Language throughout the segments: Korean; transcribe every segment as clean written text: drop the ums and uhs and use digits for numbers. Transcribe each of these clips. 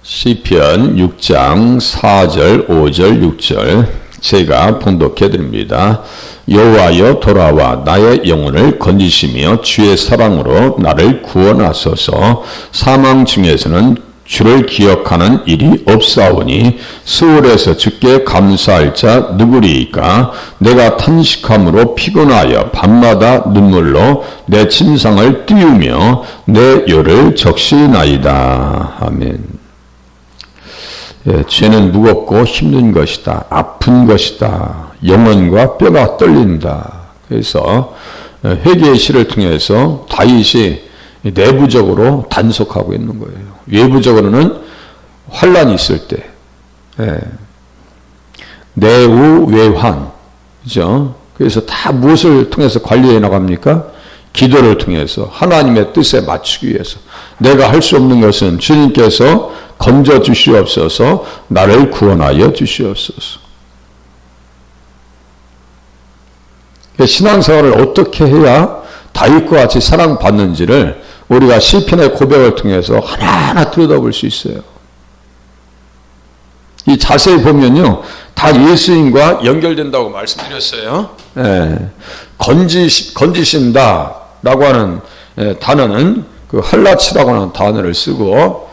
시편 6장 4절, 5절, 6절 제가 봉독해 드립니다. 여호와여 돌아와 나의 영혼을 건지시며 주의 사랑으로 나를 구원하소서. 사망 중에서는 주를 기억하는 일이 없사오니 스올에서 주께 감사할 자 누구리이까. 내가 탄식함으로 피곤하여 밤마다 눈물로 내 침상을 띄우며 내 혀를 적시나이다. 아멘. 죄는 무겁고 힘든 것이다. 아픈 것이다. 영혼과 뼈가 떨린다. 그래서 회개의 시를 통해서 다윗이 내부적으로 단속하고 있는 거예요. 외부적으로는 환란이 있을 때, 내우 외환, 그죠? 그래서 다 무엇을 통해서 관리해 나갑니까? 기도를 통해서 하나님의 뜻에 맞추기 위해서. 내가 할 수 없는 것은 주님께서 건져 주시옵소서. 나를 구원하여 주시옵소서. 신앙생활을 어떻게 해야 다윗과 같이 사랑받는지를 우리가 시편의 고백을 통해서 하나하나 들여다볼 수 있어요. 이 자세히 보면요, 다 예수님과 연결된다고 말씀드렸어요. 건지신다라고 하는 단어는 그 할라치라고 하는 단어를 쓰고,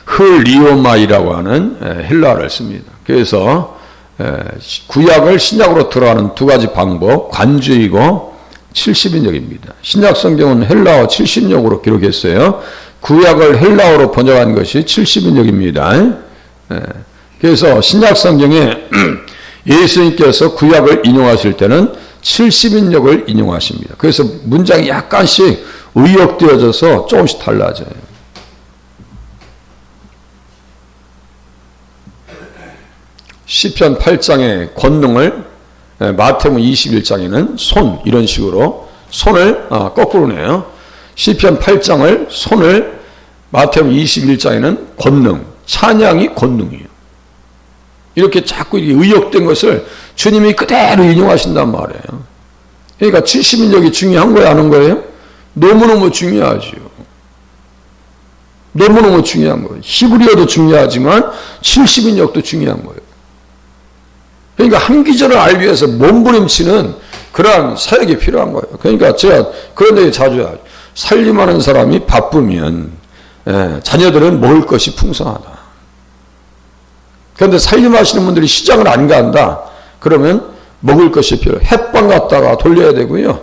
흘리오마이라고 하는 헬라어를 씁니다. 그래서 구약을 신약으로 들어가는 두 가지 방법, 관주이고 70인역입니다. 신약 성경은 헬라어 70인역으로 기록했어요. 구약을 헬라어로 번역한 것이 70인역입니다. 그래서 신약 성경에 예수님께서 구약을 인용하실 때는 70인역을 인용하십니다. 그래서 문장이 약간씩 의역되어져서 조금씩 달라져요. 시편 8장의 권능을 마태복음 21장에는 손 이런 식으로 손을 거꾸로 내요. 시편 8장을 손을 마태복음 21장에는 권능, 찬양이 권능이에요. 이렇게 자꾸 의역된 것을 주님이 그대로 인용하신단 말이에요. 그러니까 70인역이 중요한 거예요, 아는 거예요? 너무너무 중요하죠. 너무너무 중요한 거예요. 히브리어도 중요하지만 70인역도 중요한 거예요. 그러니까 한 기절을 알기 위해서 몸부림치는 그러한 사역이 필요한 거예요. 그러니까 제가 그런 얘기 자주 하죠. 살림하는 사람이 바쁘면 자녀들은 먹을 것이 풍성하다. 그런데 살림하시는 분들이 시장을 안 간다. 그러면 먹을 것이 필요해요. 햇반 갖다가 돌려야 되고요.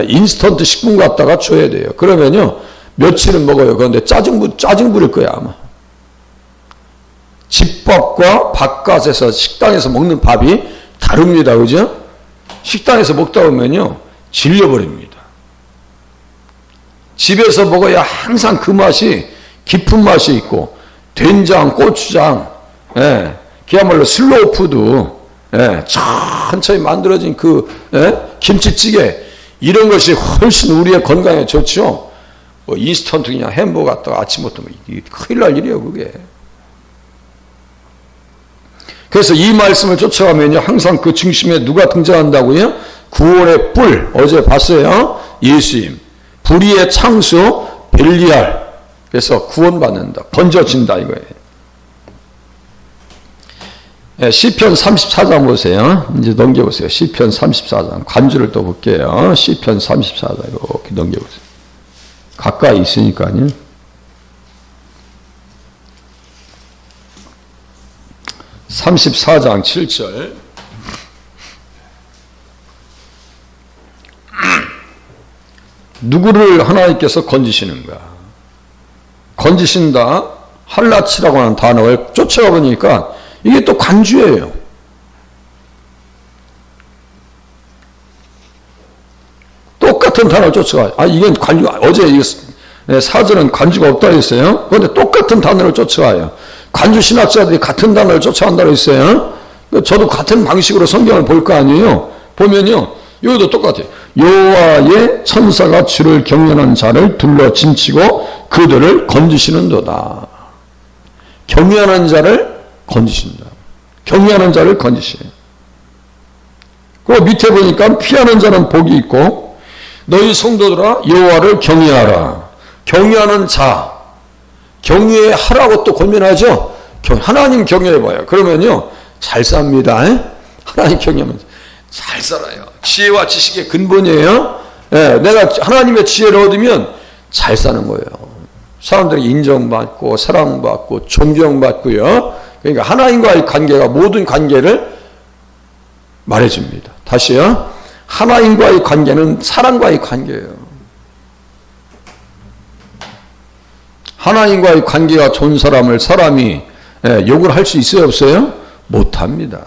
인스턴트 식품 갖다가 줘야 돼요. 그러면요 며칠은 먹어요. 그런데 짜증 부릴 거야 아마. 집밥과 바깥에서 식당에서 먹는 밥이 다릅니다. 그죠? 식당에서 먹다 보면요 질려버립니다. 집에서 먹어야 항상 그 맛이 깊은 맛이 있고 된장, 고추장, 그야말로 슬로우 푸드, 천천히 만들어진 그 김치찌개 이런 것이 훨씬 우리의 건강에 좋죠. 뭐 인스턴트 그냥 햄버거 갖다가 아침부터 큰일 날 일이에요 그게. 그래서 이 말씀을 쫓아가면요 항상 그 중심에 누가 등장한다고요? 구원의 뿔, 어제 봤어요. 예수님, 불의의 창수 벨리알. 그래서 구원받는다, 건져진다 이거예요. 시편 34장 보세요. 이제 넘겨보세요. 시편 34장 관주를 또 볼게요. 시편 34장 이렇게 넘겨보세요. 가까이 있으니까요. (34장) 7절 누구를 하나님께서 건지시는가? 건지신다 할라치라고 하는 단어를 쫓아가 보니까 이게 또 관주예요. 똑같은 단어를 쫓아가요. 이건 관주가 어제 사전은 관주가 없다고 했어요. 그런데 똑같은 단어를 쫓아가요. 관주 신학자들이 같은 단어를 쫓아간다고 했어요. 저도 같은 방식으로 성경을 볼 거 아니에요. 보면요, 여기도 똑같아요. 여호와의 천사가 주를 경외하는 자를 둘러 진치고 그들을 건지시는도다. 경외하는 자를 건지신다. 경외하는 자를 건지시요. 그 밑에 보니까 피하는 자는 복이 있고 너희 성도들아 여호와를 경외하라. 경외하는 자, 경외하라고 또 권면하죠. 하나님 경외해봐요. 그러면요 잘 삽니다. 하나님 경외하면 잘 살아요. 지혜와 지식의 근본이에요. 예, 내가 하나님의 지혜를 얻으면 잘 사는 거예요. 사람들이 인정받고 사랑받고 존경받고요. 그러니까 하나님과의 관계가 모든 관계를 말해줍니다. 다시요. 하나님과의 관계는 사랑과의 관계예요. 하나님과의 관계가 좋은 사람을 사람이 욕을 할 수 있어요, 없어요? 못합니다.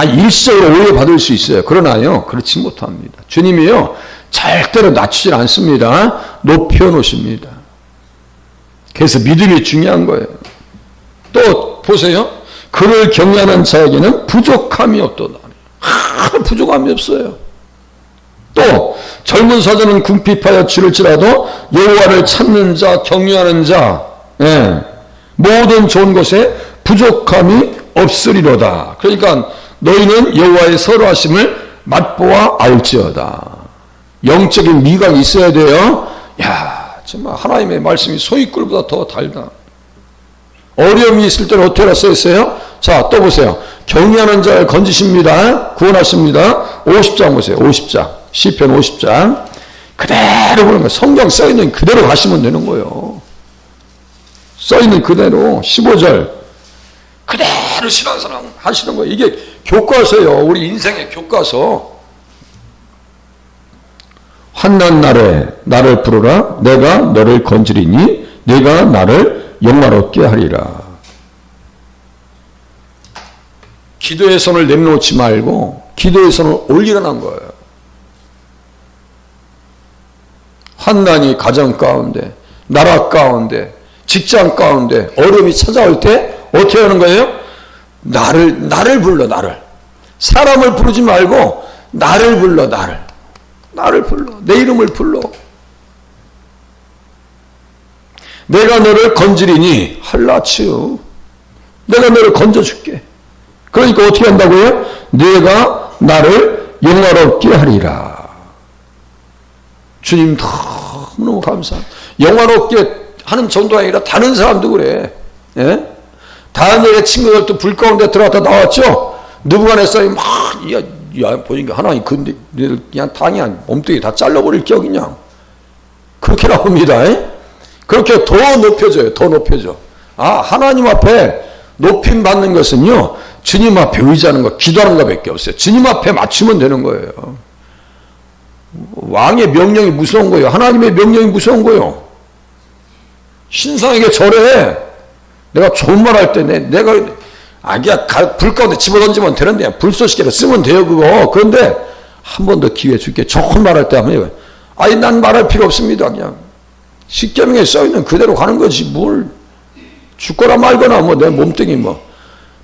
일시적으로 오해받을 수 있어요. 그러나요, 그렇지 못합니다. 주님이요, 절대로 낮추질 않습니다. 높여놓으십니다. 그래서 믿음이 중요한 거예요. 또 보세요. 그를 경외하는 자에게는 부족함이 없도다. 부족함이 없어요. 또 젊은 사자는 궁핍하여 치를지라도 여호와를 찾는 자, 경외하는 자, 모든 좋은 것에 부족함이 없으리로다. 그러니까 너희는 여호와의 선하심을 맛보아 알지어다. 영적인 미각이 있어야 돼요. 야, 정말 하나님의 말씀이 소이꿀보다 더 달다. 어려움이 있을 때는 어떻게 써있어요? 자, 또 보세요. 경외하는 자를 건지십니다. 구원하십니다. 50장 보세요. 50장. 시편 50장. 그대로 보는 거예요. 성경 써있는 그대로 가시면 되는 거예요. 써있는 그대로 15절. 그대로 신앙생활 하시는 거예요. 이게 교과서예요. 우리 인생의 교과서. 환난 날에 나를 부르라. 내가 너를 건지리니 내가 나를 영화롭게 하리라. 기도의 손을 내려놓지 말고 기도의 손을 올리라는 거예요. 환난이 가정 가운데, 나라 가운데, 직장 가운데 어려움이 찾아올 때 어떻게 하는 거예요? 나를 불러, 나를. 사람을 부르지 말고 나를 불러, 나를. 나를 불러. 내 이름을 불러. 내가 너를 건지리니 할라치요. 내가 너를 건져줄게. 그러니까 어떻게 한다고요? 내가 나를 영화롭게 하리라. 주님 너무너무 감사합니다. 영화롭게 하는 정도가 아니라 다른 사람도 그래. 예? 다니엘의 친구들도 불 가운데 들어갔다 나왔죠? 느부갓네살이 막, 보니까 하나님, 근데 그냥 그냥 몸뚱이 다 잘라버릴 격이 그냥. 그렇게 나옵니다. 예? 그렇게 더 높여져요. 더 높여져. 하나님 앞에 높임 받는 것은요, 주님 앞에 의지하는 거, 기도하는 것밖에 없어요. 주님 앞에 맞추면 되는 거예요. 왕의 명령이 무서운 거예요. 하나님의 명령이 무서운 거예요. 신상에게 절해. 내가 좋은 말 할 때, 내가, 그냥 불 가운데 집어던지면 되는데, 불쏘시개로 쓰면 돼요, 그거. 그런데, 한 번 더 기회 줄게. 좋은 말 할 때 하면, 난 말할 필요 없습니다, 그냥. 십계명에 써있는 그대로 가는 거지, 뭘. 죽거나 말거나, 내 몸뚱이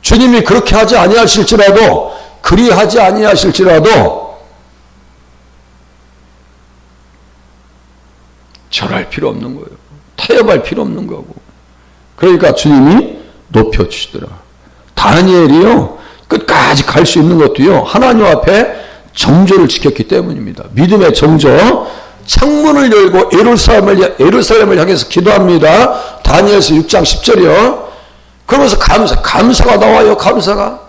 주님이 그렇게 하지 아니하실지라도, 그리하지 아니하실지라도, 절할 필요 없는 거예요. 타협할 필요 없는 거고. 그러니까 주님이 높여주시더라. 다니엘이요, 끝까지 갈 수 있는 것도요, 하나님 앞에 정조를 지켰기 때문입니다. 믿음의 정조, 창문을 열고 예루살렘을 향해서 기도합니다. 다니엘서 6장 10절이요. 그러면서 감사가 나와요, 감사가.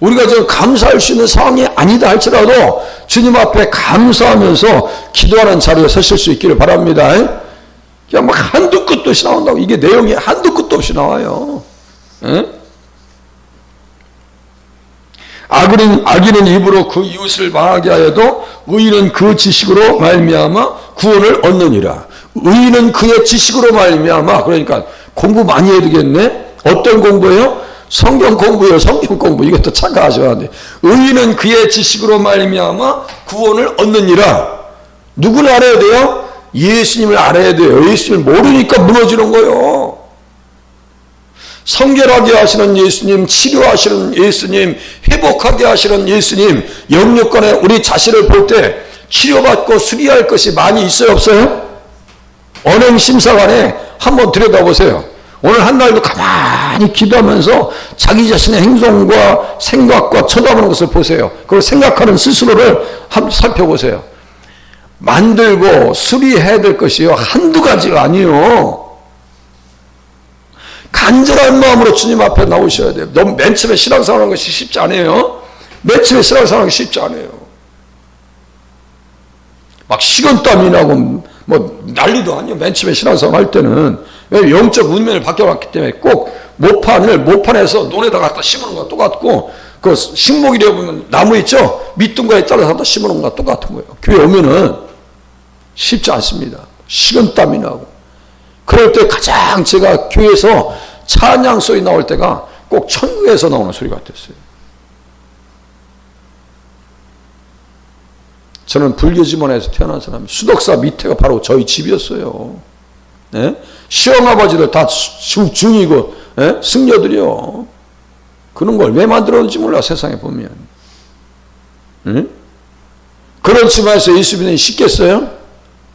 우리가 지금 감사할 수 있는 상황이 아니다 할지라도 주님 앞에 감사하면서 기도하는 자리에 서실 수 있기를 바랍니다. 그냥 막 한두 끝도 없이 나온다고. 이게 내용이 한두 끝도 없이 나와요. 악인은 입으로 그 이웃을 망하게 하여도 의인은 그 지식으로 말미암아 구원을 얻느니라. 의인은 그의 지식으로 말미암아. 그러니까 공부 많이 해야 되겠네. 어떤 공부예요? 성경 공부요, 성경 공부. 이것도 착각하셔야 돼. 의인은 그의 지식으로 말미암아 구원을 얻느니라. 누구를 알아야 돼요? 예수님을 알아야 돼요. 예수님을 모르니까 무너지는 거예요. 성결하게 하시는 예수님, 치료하시는 예수님, 회복하게 하시는 예수님, 영육간에 우리 자신을 볼 때 치료받고 수리할 것이 많이 있어요, 없어요? 언행심사관에 한번 들여다보세요. 오늘 한 날도 가만히 기도하면서 자기 자신의 행동과 생각과 쳐다보는 것을 보세요. 그리고 생각하는 스스로를 한번 살펴보세요. 만들고 수리해야 될 것이요 한두 가지가 아니요. 간절한 마음으로 주님 앞에 나오셔야 돼요. 너무 맨 처음에 신앙생활 하는 것이 쉽지 않아요. 맨 처음에 신앙생활 하는 것이 쉽지 않아요. 막 식은땀이 나고 뭐 난리도 아니에요. 맨 처음에 신앙생활 할 때는. 왜 영적 운명을 바뀌어왔기 때문에 꼭 모판에서 논에다 갖다 심으는 거와 똑같고, 그 식목이라 보면 나무 있죠? 밑둥과에 따라서 갖다 심으는 거와 똑같은 거예요. 교회 오면은 쉽지 않습니다. 식은땀이 나고. 그럴 때 가장 제가 교회에서 찬양 소리 나올 때가 꼭 천국에서 나오는 소리 같았어요. 저는 불교 집안에서 태어난 사람이, 수덕사 밑에가 바로 저희 집이었어요. 네? 시험아버지들 다 중이고, 네? 승려들이요. 그런 걸 왜 만들었는지 몰라, 세상에 보면. 네? 그런 집안에서 예수 믿는 쉽겠어요?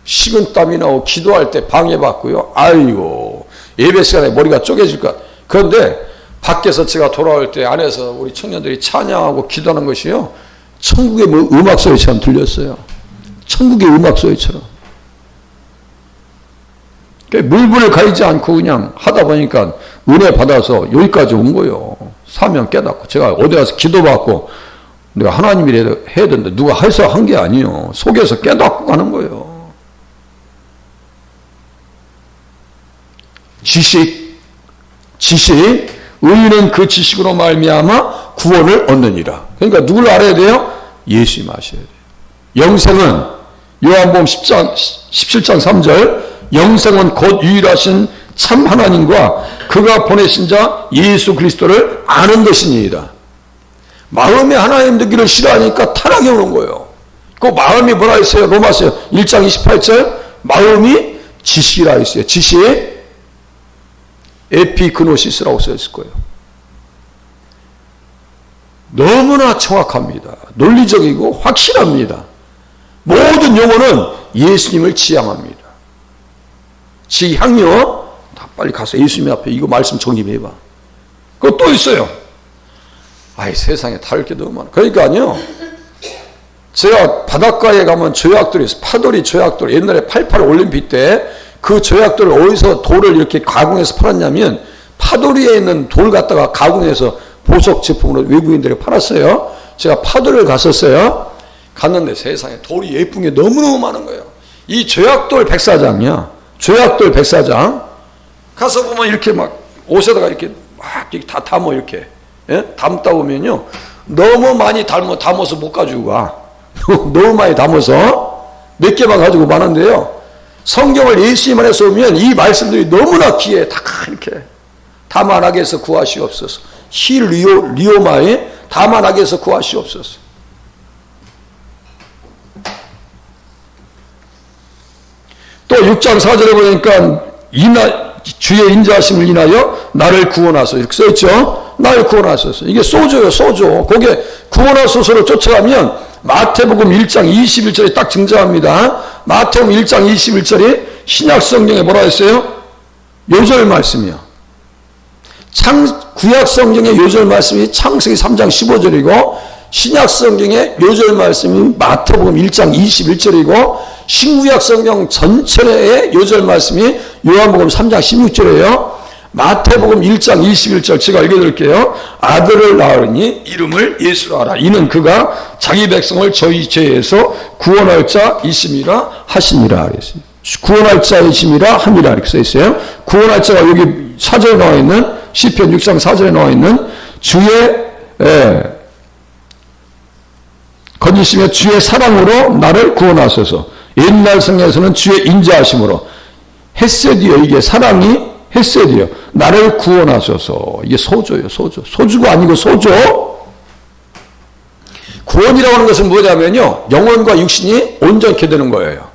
식은땀이 나고 기도할 때 방해받고요. 아이고, 예배 시간에 머리가 쪼개질까. 그런데 밖에서 제가 돌아올 때 안에서 우리 청년들이 찬양하고 기도하는 것이요, 천국의 음악 소리처럼 들렸어요. 천국의 음악 소리처럼. 물불을 가리지 않고 그냥 하다 보니까 은혜 받아서 여기까지 온 거예요. 사명 깨닫고. 제가 어디 가서 기도받고 내가 하나님이 해야 된다. 누가 해서 한 게 아니에요. 속에서 깨닫고 가는 거예요. 지식. 의인은 그 지식으로 말미암아 구원을 얻느니라. 그러니까 누굴 알아야 돼요? 예수님 아셔야 돼요. 영생은 요한복음 17장 3절, 영생은 곧 유일하신 참 하나님과 그가 보내신 자 예수 그리스도를 아는 것이니이다. 마음에 하나님 듣기를 싫어하니까 타락이 오는 거예요. 그 마음이 뭐라 했어요? 로마서 1장 28절, 마음이 지식이라 했어요. 지식. 에피그노시스라고 써있을 거예요. 너무나 정확합니다. 논리적이고 확실합니다. 모든 용어는 예수님을 지향합니다. 지향요? 다 빨리 가서 예수님 앞에 이거 말씀 정립해봐. 그거 또 있어요. 아이, 세상에 다를 게 너무 많아. 그러니까요, 제가 바닷가에 가면 조약돌이 있어요. 파돌이 조약돌. 옛날에 88 올림픽 때 그 조약돌을 어디서 돌을 이렇게 가공해서 팔았냐면, 파도리에 있는 돌 갖다가 가공해서 보석 제품으로 외국인들이 팔았어요. 제가 파도를 갔었어요. 갔는데 세상에 돌이 예쁜 게 너무너무 많은 거예요. 이 조약돌 백사장이야. 조약돌 백사장. 가서 보면 이렇게 막 옷에다가 이렇게 막 이렇게 다 담어 이렇게. 예? 담다 보면요, 너무 많이 담아서 못 가지고 가. 너무 많이 담아서 몇 개만 가지고 마는데요, 성경을 예수님 안에서 오면 이 말씀들이 너무나 귀해. 다 이렇게. 다만하게 해서 구하시옵소서. 리오마에 다만하게 해서 구하시옵소서. 또 6장 4절에 보니까 주의 인자하심을 인하여 나를 구원하소서 이렇게 써있죠. 나를 구원하소서. 이게 소조예요. 소조. 거기에 구원하소서를 쫓아가면 마태복음 1장 21절에 딱 등장합니다. 마태복음 1장 21절이 신약 성경에 뭐라 했어요? 요절 말씀이요. 구약 성경의 요절 말씀이 창세기 3장 15절이고, 신약 성경의 요절 말씀이 마태복음 1장 21절이고, 신구약 성경 전체의 요절 말씀이 요한복음 3장 16절이에요. 마태복음 1장 21절 제가 읽어드릴게요. 아들을 낳으니 이름을 예수라 하라. 이는 그가 자기 백성을 저희 죄에서 구원할 자이심이라 하시니라. 구원할 자이심이라 함이라 이렇게 써있어요. 구원할 자가 여기 4절에 나와 있는, 시편 6장 4절에 나와 있는 주의 건지시며 주의 사랑으로 나를 구원하소서. 옛날 성경에서는 주의 인자하심으로, 헤세디요, 이게 사랑이 헤세디요, 나를 구원하소서. 이게 소조예요. 소주가 아니고 소조. 구원이라고 하는 것은 뭐냐면요, 영혼과 육신이 온전케 되는 거예요.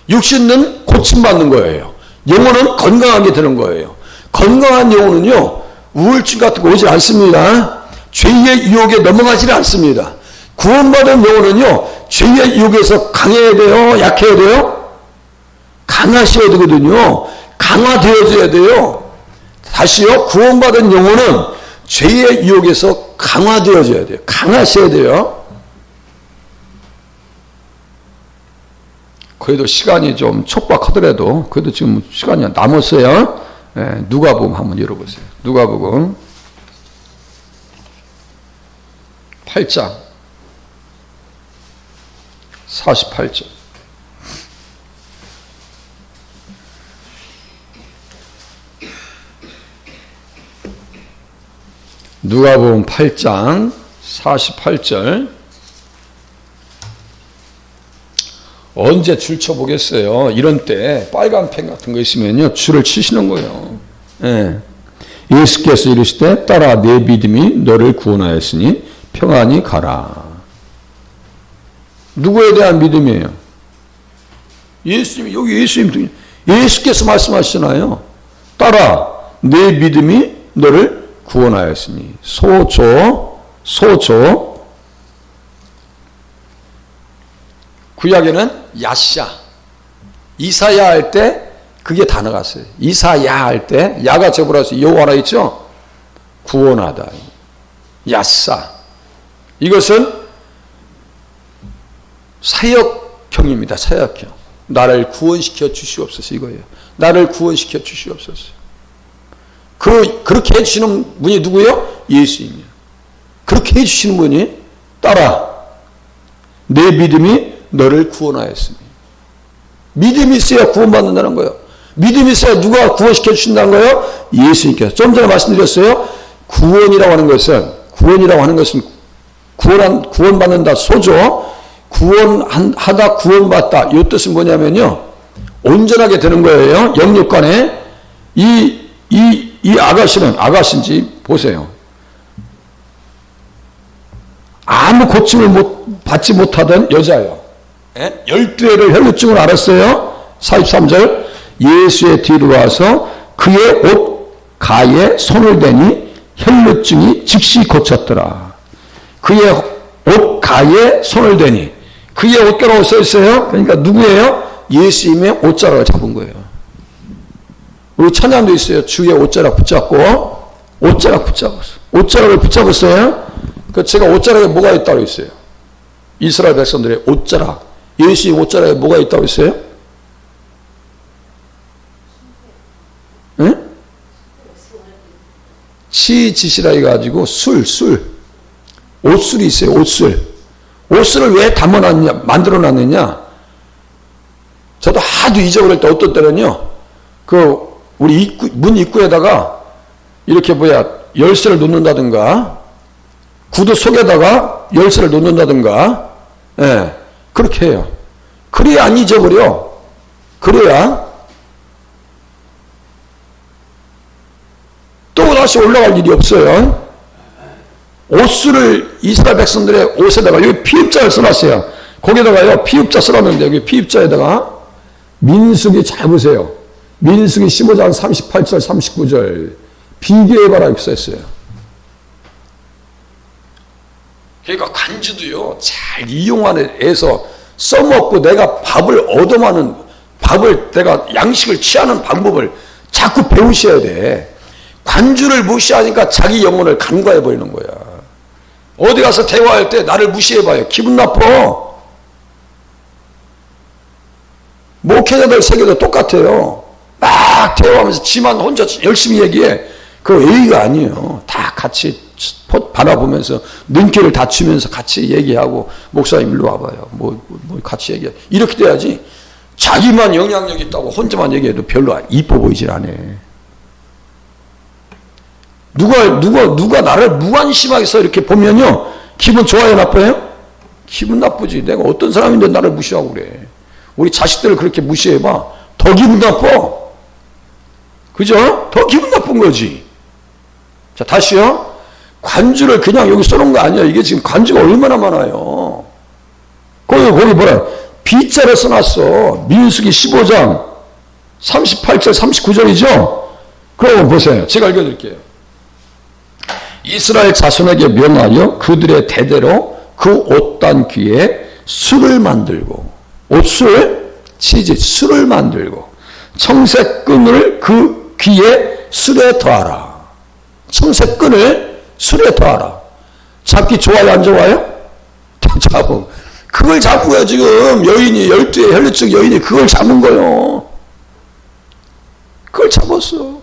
육신은 고침받는 거예요. 영혼은 건강하게 되는 거예요. 건강한 영혼은요, 우울증 같은 거 오지 않습니다. 죄의 유혹에 넘어가지 않습니다. 구원받은 영혼은요, 죄의 유혹에서 강해야 돼요? 약해야 돼요? 강하셔야 되거든요. 강화되어져야 돼요. 다시요, 구원받은 영혼은 죄의 유혹에서 강화되어져야 돼요. 강하셔야 돼요. 그래도 시간이 좀 촉박하더라도 그래도 지금 시간이 남았어요. 예, 누가복음 한번 열어보세요. 누가복음 8장 48절. 누가복음 8장 48절. 언제 줄 쳐보겠어요? 이런 때 빨간 펜 같은 거 있으면요 줄을 치시는 거예요. 예. 예수께서 이르시되 따라 내 믿음이 너를 구원하였으니 평안히 가라. 누구에 대한 믿음이에요? 예수님, 여기 예수께서 말씀하시잖아요. 따라 내 믿음이 너를 구원하였으니. 소조. 구약에는 야샤. 이사야 할 때 그게 단어가 있어요. 이사야 할 때 야가 접으라서 여호와라 있죠? 구원하다. 야사. 이것은 사역형입니다. 사역형. 나를 구원시켜 주시옵소서 이거예요. 나를 구원시켜 주시옵소서. 그렇게 해주시는 분이 누구예요? 예수님이요. 그렇게 해주시는 분이 따라 내 믿음이 너를 구원하였으니. 믿음이 있어야 구원받는다는 거예요. 믿음이 있어야 누가 구원시켜 주신다는 거예요? 예수님께서. 좀 전에 말씀드렸어요. 구원이라고 하는 것은 구원받는다 소죠. 구원하다 구원받다 이 뜻은 뭐냐면요 온전하게 되는 거예요. 영육간에 이 아가씨인지 보세요. 아무 고침을 받지 못하던 여자예요. 12회를 혈루증을 앓았어요. 43절 예수의 뒤로 와서 그의 옷 가에 손을 대니 혈루증이 즉시 고쳤더라. 그의 옷 가에 손을 대니 그의 옷가라고 써 있어요. 그러니까 누구예요? 예수님의 옷자락을 잡은 거예요. 우리 찬양도 있어요. 주의 옷자락 붙잡고 옷자락을 붙잡았어요. 그 제가 옷자락에 뭐가 있다고 했어요? 이스라엘 백성들의 옷자락. 예수님 옷자락에 뭐가 있다고 했어요? 응? 치지시라 해가지고 옷술이 있어요. 옷술을 왜 만들어놨느냐? 저도 하도 잊어버릴 때 어떤 때는요, 우리 문 입구에다가 이렇게 열쇠를 놓는다든가, 구두 속에다가 열쇠를 놓는다든가, 예, 그렇게 해요. 그래야 안 잊어버려. 그래야 또 다시 올라갈 일이 없어요. 옷술을 이스라엘 백성들의 옷에다가 여기 피읍자를 써놨어요. 거기다가요 피읍자 써놨는데 여기 피읍자에다가 민수기 잘 보세요. 민수기 15장 38절 39절 비교해봐라 이렇게 써있어요. 그러니까 관주도요 잘 이용해서 써먹고 내가 내가 양식을 취하는 방법을 자꾸 배우셔야 돼. 관주를 무시하니까 자기 영혼을 간과해 버리는 거야. 어디 가서 대화할 때 나를 무시해봐요. 기분 나빠. 목회자들 세계도 똑같아요. 막 대화하면서 지만 혼자 열심히 얘기해. 그거 예의가 아니에요. 다 같이 바라보면서 눈길을 다치면서 같이 얘기하고 목사님 일로 와봐요. 뭐 같이 얘기해. 이렇게 돼야지. 자기만 영향력 있다고 혼자만 얘기해도 별로 이뻐 보이질 않아. 누가 나를 무관심하게 이렇게 보면요. 기분 좋아요, 나빠요? 기분 나쁘지. 내가 어떤 사람인데 나를 무시하고 그래. 우리 자식들을 그렇게 무시해봐. 더 기분 나빠. 그죠? 더 기분 나쁜 거지. 자, 다시요. 관주를 그냥 여기 써놓은 거 아니야. 이게 지금 관주가 얼마나 많아요. 거기 뭐라. B자를 써놨어. 민수기 15장 38절 39절이죠? 그럼 보세요. 제가 읽어드릴게요. 이스라엘 자손에게 명하여 그들의 대대로 그 옷단 귀에 술을 만들고 술을 만들고 청색끈을 그 귀에 술에 더하라. 청색끈을 술에 더하라. 잡기 좋아요 안 좋아요? 잡고 그 그걸 잡은 거야, 지금. 여인이, 12의 혈루증 여인이 그걸 잡은 거요. 그걸 잡았어.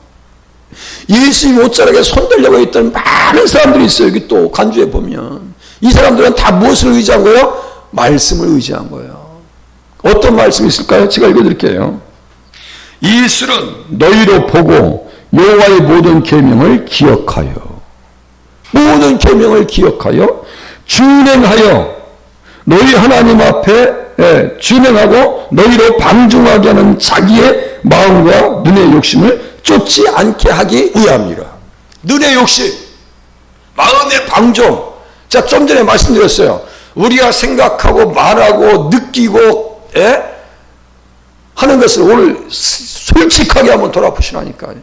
예수님 옷자락에 손들려고 했던 많은 사람들이 있어요. 여기 또 간주에 보면. 이 사람들은 다 무엇을 의지한 거예요? 말씀을 의지한 거예요. 어떤 말씀이 있을까요? 제가 읽어드릴게요. 이슬은 너희로 보고 여호와의 모든 계명을 기억하여, 모든 계명을 기억하여 준행하여 너희 하나님 앞에 준행하고 너희로 방종하게 하는 자기의 마음과 눈의 욕심을 쫓지 않게 하기 위함이라. 눈의 욕심, 마음의 방종. 자, 좀 전에 말씀드렸어요. 우리가 생각하고 말하고 느끼고 하는 것을 오늘 솔직하게 한번 돌아보시라니까요.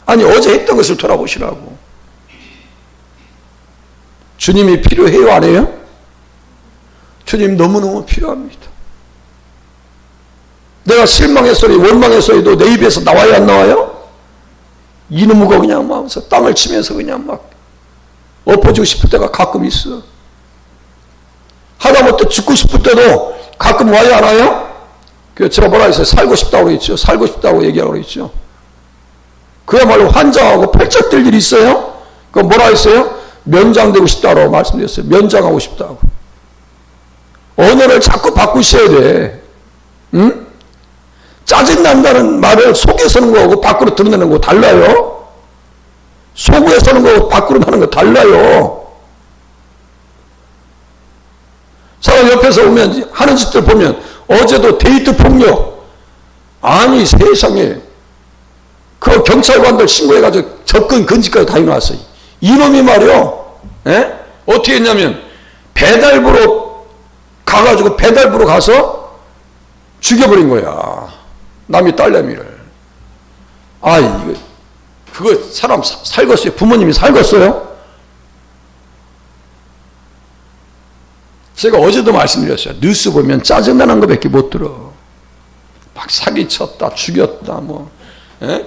아니, 어제 했던 것을 돌아보시라고. 주님이 필요해요, 안 해요? 주님 너무너무 필요합니다. 내가 실망했어도 원망했어도 내 입에서 나와요, 안 나와요? 이놈의 그냥 막 땅을 치면서 그냥 막 엎어지고 싶을 때가 가끔 있어. 하다못해 죽고 싶을 때도 가끔 와요, 안 와요? 그 제가 뭐라 했어요? 살고 싶다고 그랬죠. 살고 싶다고 얘기하고 그랬죠. 그야말로 환장하고 펄쩍 뛸 일이 있어요? 그거 뭐라 했어요? 면장되고 싶다고 말씀드렸어요. 면장하고 싶다고. 언어를 자꾸 바꾸셔야 돼. 응? 짜증난다는 말을 속에 서는 거하고 밖으로 드러내는 거 달라요. 속에 서는 거하고 밖으로 나는 거 달라요. 사람 옆에서 오면 하는 짓들 보면 어제도 데이트 폭력. 아니 세상에 그 경찰관들 신고해가지고 접근 금지까지 다 해놨어요. 이놈이 말이요. 어떻게 했냐면 배달부로 가가지고 배달부로 가서 죽여버린 거야. 남의 딸내미를. 아, 이거 그거 사람 살겄어요. 부모님이 살겄어요. 제가 어제도 말씀드렸어요. 뉴스 보면 짜증나는 것밖에 못 들어. 막 사기쳤다, 죽였다,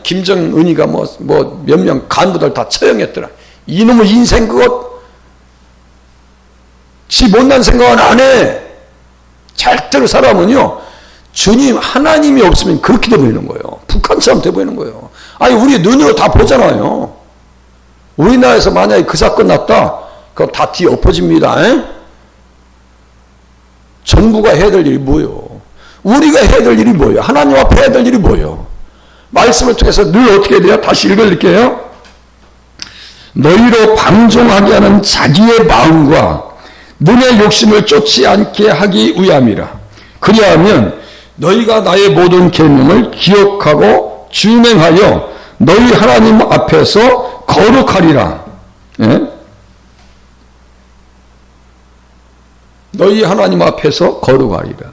김정은이가 몇 명 간부들 다 처형했더라. 이놈의 인생 그것, 지 못난 생각은 안 해. 절대로 사람은요, 주님, 하나님이 없으면 그렇게 돼버리는 거예요. 북한처럼 돼버리는 거예요. 아니, 우리 눈으로 다 보잖아요. 우리나라에서 만약에 그 사건 났다, 그거 다 뒤에 엎어집니다. 정부가 해야 될 일이 뭐예요? 우리가 해야 될 일이 뭐예요? 하나님 앞에 해야 될 일이 뭐예요? 말씀을 통해서 늘 어떻게 돼요? 다시 읽어드릴게요. 너희로 방종하게 하는 자기의 마음과 눈의 욕심을 쫓지 않게 하기 위함이라. 그리하면 너희가 나의 모든 계명을 기억하고 준행하여 너희 하나님 앞에서 거룩하리라. 너희 하나님 앞에서 거룩하리라.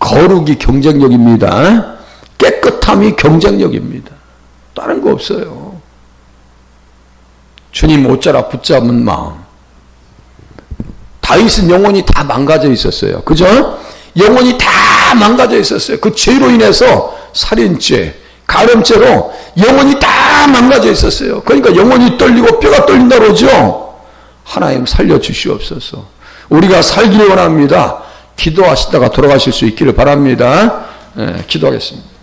거룩이 경쟁력입니다. 깨끗함이 경쟁력입니다. 다른 거 없어요. 주님 옷자락 붙잡은 마음. 다윗은 영혼이 다 망가져 있었어요. 그죠? 영혼이 다 망가져 있었어요. 그 죄로 인해서 살인죄, 가늠죄로 영혼이 다 망가져 있었어요. 그러니까 영혼이 떨리고 뼈가 떨린다 그러죠. 하나님 살려주시옵소서. 우리가 살기를 원합니다. 기도하시다가 돌아가실 수 있기를 바랍니다. 기도하겠습니다.